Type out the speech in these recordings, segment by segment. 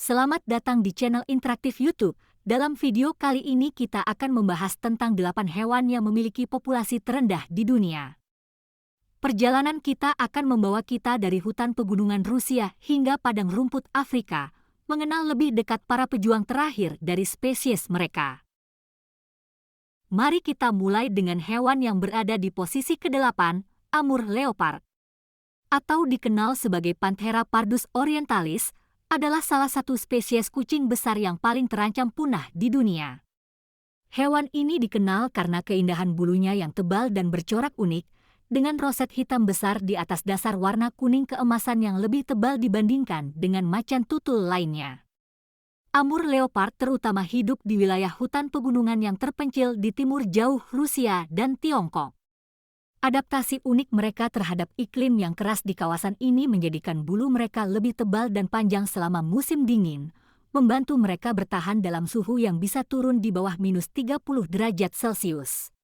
Selamat datang di channel interaktif YouTube. Dalam video kali ini kita akan membahas tentang 8 hewan yang memiliki populasi terendah di dunia. Perjalanan kita akan membawa kita dari hutan pegunungan Rusia hingga padang rumput Afrika, mengenal lebih dekat para pejuang terakhir dari spesies mereka. Mari kita mulai dengan hewan yang berada di posisi ke-8, Amur leopard. Atau dikenal sebagai Panthera pardus orientalis, adalah salah satu spesies kucing besar yang paling terancam punah di dunia. Hewan ini dikenal karena keindahan bulunya yang tebal dan bercorak unik, dengan roset hitam besar di atas dasar warna kuning keemasan yang lebih tebal dibandingkan dengan macan tutul lainnya. Amur leopard terutama hidup di wilayah hutan pegunungan yang terpencil di timur jauh Rusia dan Tiongkok. Adaptasi unik mereka terhadap iklim yang keras di kawasan ini menjadikan bulu mereka lebih tebal dan panjang selama musim dingin, membantu mereka bertahan dalam suhu yang bisa turun di bawah minus 30 derajat Celcius.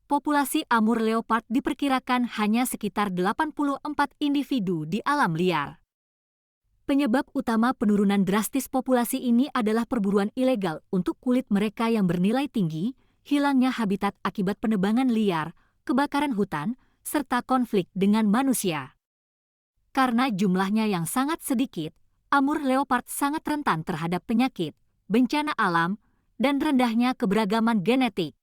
Populasi Amur leopard diperkirakan hanya sekitar 84 individu di alam liar. Penyebab utama penurunan drastis populasi ini adalah perburuan ilegal untuk kulit mereka yang bernilai tinggi, hilangnya habitat akibat penebangan liar, kebakaran hutan, serta konflik dengan manusia. Karena jumlahnya yang sangat sedikit, Amur leopard sangat rentan terhadap penyakit, bencana alam, dan rendahnya keberagaman genetik.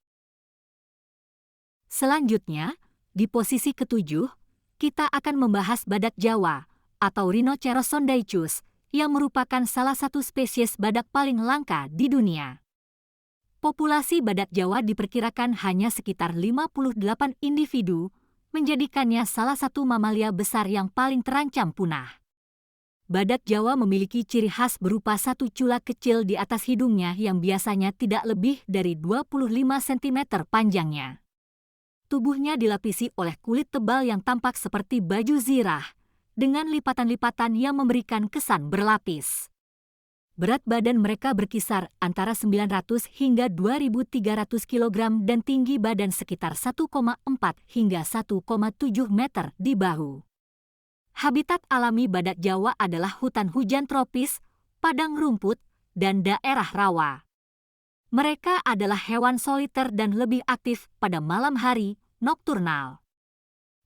Selanjutnya, di posisi ke-7, kita akan membahas badak Jawa, atau Rhinoceros sondaicus, yang merupakan salah satu spesies badak paling langka di dunia. Populasi badak Jawa diperkirakan hanya sekitar 58 individu, menjadikannya salah satu mamalia besar yang paling terancam punah. Badak Jawa memiliki ciri khas berupa satu cula kecil di atas hidungnya yang biasanya tidak lebih dari 25 cm panjangnya. Tubuhnya dilapisi oleh kulit tebal yang tampak seperti baju zirah, dengan lipatan-lipatan yang memberikan kesan berlapis. Berat badan mereka berkisar antara 900 hingga 2.300 kg dan tinggi badan sekitar 1,4 hingga 1,7 meter di bahu. Habitat alami badak Jawa adalah hutan hujan tropis, padang rumput, dan daerah rawa. Mereka adalah hewan soliter dan lebih aktif pada malam hari, nokturnal.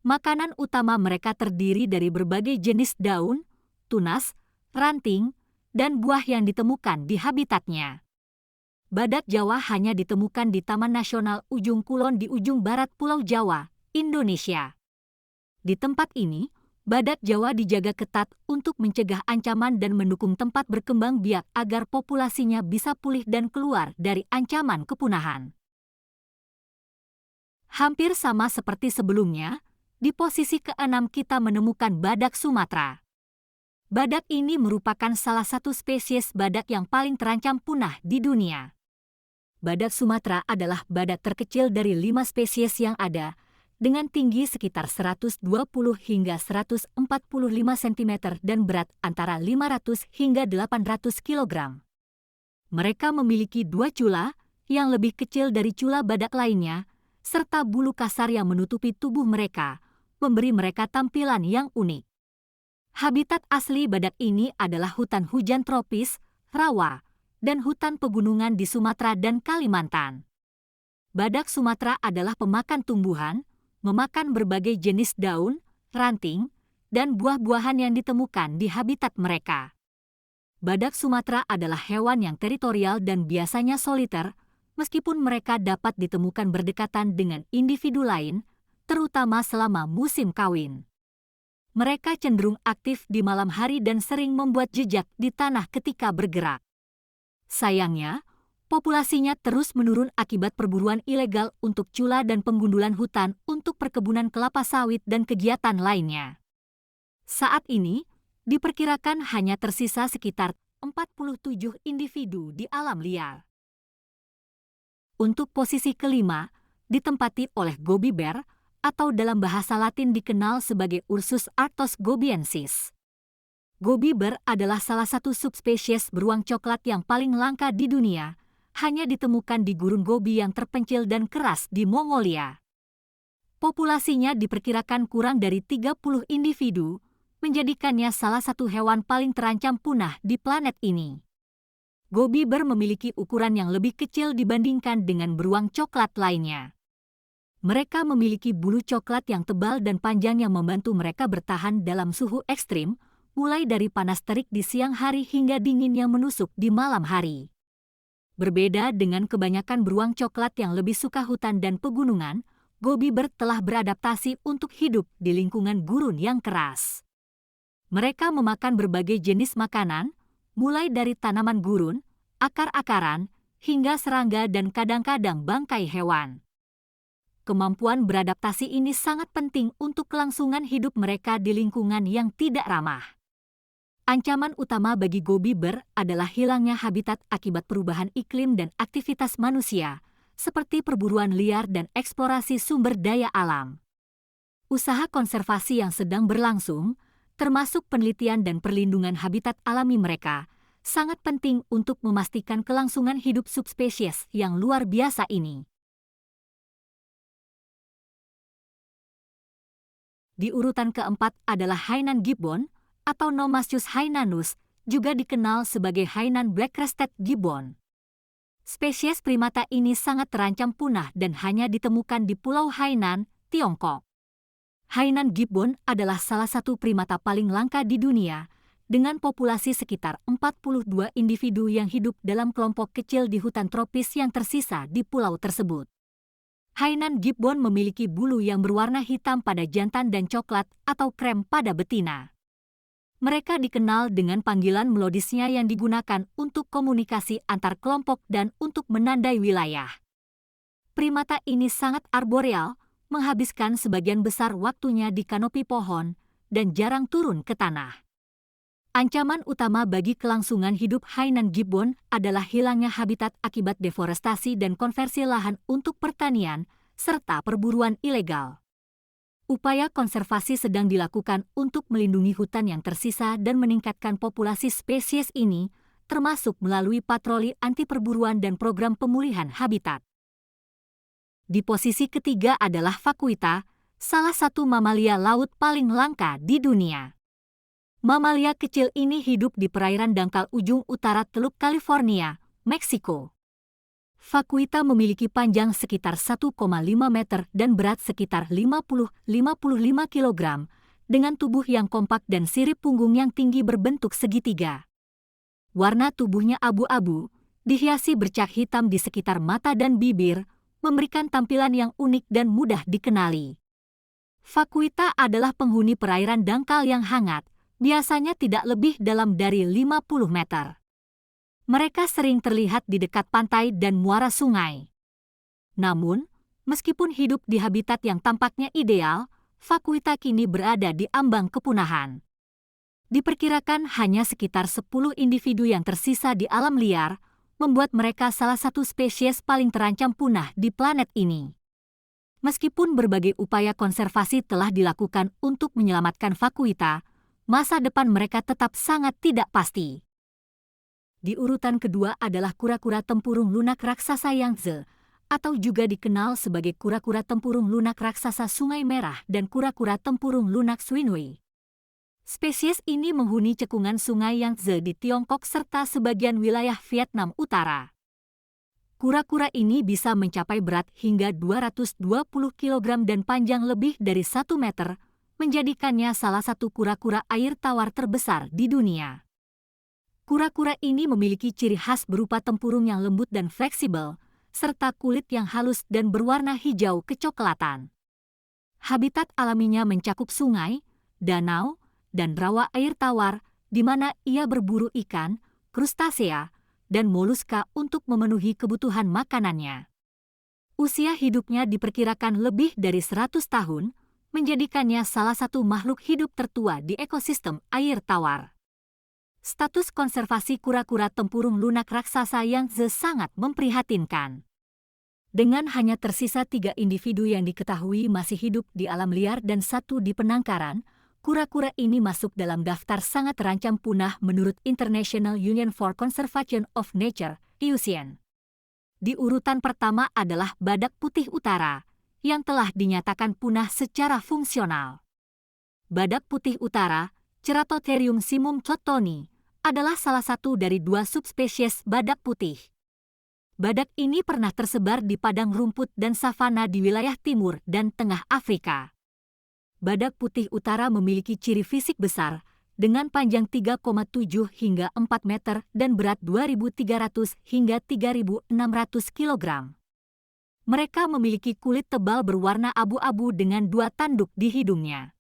Makanan utama mereka terdiri dari berbagai jenis daun, tunas, ranting, dan buah yang ditemukan di habitatnya. Badak Jawa hanya ditemukan di Taman Nasional Ujung Kulon di ujung barat Pulau Jawa, Indonesia. Di tempat ini, badak Jawa dijaga ketat untuk mencegah ancaman dan mendukung tempat berkembang biak agar populasinya bisa pulih dan keluar dari ancaman kepunahan. Hampir sama seperti sebelumnya, di posisi ke-6 kita menemukan badak Sumatera. Badak ini merupakan salah satu spesies badak yang paling terancam punah di dunia. Badak Sumatera adalah badak terkecil dari 5 spesies yang ada, dengan tinggi sekitar 120 hingga 145 cm dan berat antara 500 hingga 800 kg. Mereka memiliki 2 cula, yang lebih kecil dari cula badak lainnya, serta bulu kasar yang menutupi tubuh mereka, memberi mereka tampilan yang unik. Habitat asli badak ini adalah hutan hujan tropis, rawa, dan hutan pegunungan di Sumatera dan Kalimantan. Badak Sumatera adalah pemakan tumbuhan, memakan berbagai jenis daun, ranting, dan buah-buahan yang ditemukan di habitat mereka. Badak Sumatera adalah hewan yang teritorial dan biasanya soliter, meskipun mereka dapat ditemukan berdekatan dengan individu lain, terutama selama musim kawin. Mereka cenderung aktif di malam hari dan sering membuat jejak di tanah ketika bergerak. Sayangnya, populasinya terus menurun akibat perburuan ilegal untuk cula dan penggundulan hutan untuk perkebunan kelapa sawit dan kegiatan lainnya. Saat ini, diperkirakan hanya tersisa sekitar 47 individu di alam liar. Untuk posisi ke-5, ditempati oleh gobi bear, atau dalam bahasa Latin dikenal sebagai Ursus arctos gobiensis. Gobi bear adalah salah satu subspesies beruang coklat yang paling langka di dunia, hanya ditemukan di gurun Gobi yang terpencil dan keras di Mongolia. Populasinya diperkirakan kurang dari 30 individu, menjadikannya salah satu hewan paling terancam punah di planet ini. Gobi bear memiliki ukuran yang lebih kecil dibandingkan dengan beruang coklat lainnya. Mereka memiliki bulu coklat yang tebal dan panjang yang membantu mereka bertahan dalam suhu ekstrim, mulai dari panas terik di siang hari hingga dingin yang menusuk di malam hari. Berbeda dengan kebanyakan beruang coklat yang lebih suka hutan dan pegunungan, Gobi bear telah beradaptasi untuk hidup di lingkungan gurun yang keras. Mereka memakan berbagai jenis makanan, mulai dari tanaman gurun, akar-akaran, hingga serangga dan kadang-kadang bangkai hewan. Kemampuan beradaptasi ini sangat penting untuk kelangsungan hidup mereka di lingkungan yang tidak ramah. Ancaman utama bagi Gobi bear adalah hilangnya habitat akibat perubahan iklim dan aktivitas manusia, seperti perburuan liar dan eksplorasi sumber daya alam. Usaha konservasi yang sedang berlangsung, termasuk penelitian dan perlindungan habitat alami mereka, sangat penting untuk memastikan kelangsungan hidup subspesies yang luar biasa ini. Di urutan keempat adalah Hainan gibbon atau Nomasius hainanus, juga dikenal sebagai Hainan black-crested gibbon. Spesies primata ini sangat terancam punah dan hanya ditemukan di Pulau Hainan, Tiongkok. Hainan gibbon adalah salah satu primata paling langka di dunia, dengan populasi sekitar 42 individu yang hidup dalam kelompok kecil di hutan tropis yang tersisa di pulau tersebut. Hainan gibbon memiliki bulu yang berwarna hitam pada jantan dan coklat atau krem pada betina. Mereka dikenal dengan panggilan melodisnya yang digunakan untuk komunikasi antar kelompok dan untuk menandai wilayah. Primata ini sangat arboreal, menghabiskan sebagian besar waktunya di kanopi pohon dan jarang turun ke tanah. Ancaman utama bagi kelangsungan hidup Hainan gibbon adalah hilangnya habitat akibat deforestasi dan konversi lahan untuk pertanian, serta perburuan ilegal. Upaya konservasi sedang dilakukan untuk melindungi hutan yang tersisa dan meningkatkan populasi spesies ini, termasuk melalui patroli anti perburuan dan program pemulihan habitat. Di posisi ketiga adalah vaquita, salah satu mamalia laut paling langka di dunia. Mamalia kecil ini hidup di perairan dangkal ujung utara Teluk California, Meksiko. Vaquita memiliki panjang sekitar 1,5 meter dan berat sekitar 50-55 kg, dengan tubuh yang kompak dan sirip punggung yang tinggi berbentuk segitiga. Warna tubuhnya abu-abu, dihiasi bercak hitam di sekitar mata dan bibir, memberikan tampilan yang unik dan mudah dikenali. Vaquita adalah penghuni perairan dangkal yang hangat, biasanya tidak lebih dalam dari 50 meter. Mereka sering terlihat di dekat pantai dan muara sungai. Namun, meskipun hidup di habitat yang tampaknya ideal, vaquita kini berada di ambang kepunahan. Diperkirakan hanya sekitar 10 individu yang tersisa di alam liar, membuat mereka salah satu spesies paling terancam punah di planet ini. Meskipun berbagai upaya konservasi telah dilakukan untuk menyelamatkan vaquita, masa depan mereka tetap sangat tidak pasti. Di urutan kedua adalah kura-kura tempurung lunak raksasa Yangtze, atau juga dikenal sebagai kura-kura tempurung lunak raksasa Sungai Merah dan kura-kura tempurung lunak Swinwei. Spesies ini menghuni cekungan Sungai Yangtze di Tiongkok serta sebagian wilayah Vietnam Utara. Kura-kura ini bisa mencapai berat hingga 220 kg dan panjang lebih dari 1 meter, menjadikannya salah satu kura-kura air tawar terbesar di dunia. Kura-kura ini memiliki ciri khas berupa tempurung yang lembut dan fleksibel, serta kulit yang halus dan berwarna hijau kecoklatan. Habitat alaminya mencakup sungai, danau, dan rawa air tawar, di mana ia berburu ikan, krustasea, dan moluska untuk memenuhi kebutuhan makanannya. Usia hidupnya diperkirakan lebih dari 100 tahun, menjadikannya salah satu makhluk hidup tertua di ekosistem air tawar. Status konservasi kura-kura tempurung lunak raksasa Yangtze sangat memprihatinkan. Dengan hanya tersisa 3 individu yang diketahui masih hidup di alam liar dan 1 di penangkaran, kura-kura ini masuk dalam daftar sangat terancam punah menurut International Union for Conservation of Nature, IUCN. Di urutan pertama adalah badak putih utara, yang telah dinyatakan punah secara fungsional. Badak putih utara, Ceratotherium simum cottoni adalah salah satu dari 2 subspesies badak putih. Badak ini pernah tersebar di padang rumput dan savana di wilayah timur dan tengah Afrika. Badak putih utara memiliki ciri fisik besar, dengan panjang 3,7 hingga 4 meter dan berat 2.300 hingga 3.600 kg. Mereka memiliki kulit tebal berwarna abu-abu dengan 2 tanduk di hidungnya.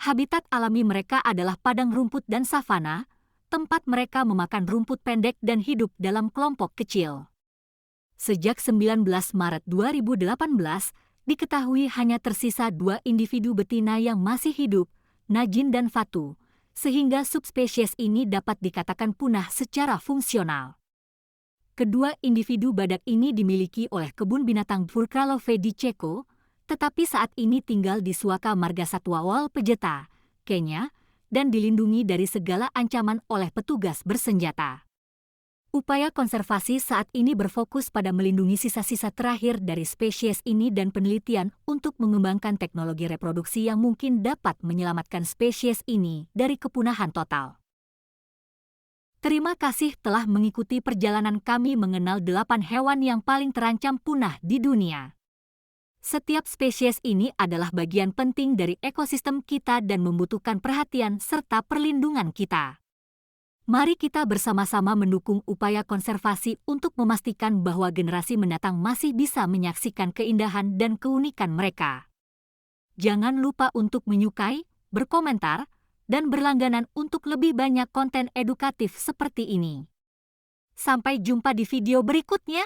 Habitat alami mereka adalah padang rumput dan savana, tempat mereka memakan rumput pendek dan hidup dalam kelompok kecil. Sejak 19 Maret 2018, diketahui hanya tersisa 2 individu betina yang masih hidup, Najin dan Fatu, sehingga subspesies ini dapat dikatakan punah secara fungsional. Kedua individu badak ini dimiliki oleh Kebun Binatang Burkralove di Ceko, tetapi saat ini tinggal di Suaka Marga Satwa Walpejeta, Kenya, dan dilindungi dari segala ancaman oleh petugas bersenjata. Upaya konservasi saat ini berfokus pada melindungi sisa-sisa terakhir dari spesies ini dan penelitian untuk mengembangkan teknologi reproduksi yang mungkin dapat menyelamatkan spesies ini dari kepunahan total. Terima kasih telah mengikuti perjalanan kami mengenal 8 hewan yang paling terancam punah di dunia. Setiap spesies ini adalah bagian penting dari ekosistem kita dan membutuhkan perhatian serta perlindungan kita. Mari kita bersama-sama mendukung upaya konservasi untuk memastikan bahwa generasi mendatang masih bisa menyaksikan keindahan dan keunikan mereka. Jangan lupa untuk menyukai, berkomentar, dan berlangganan untuk lebih banyak konten edukatif seperti ini. Sampai jumpa di video berikutnya.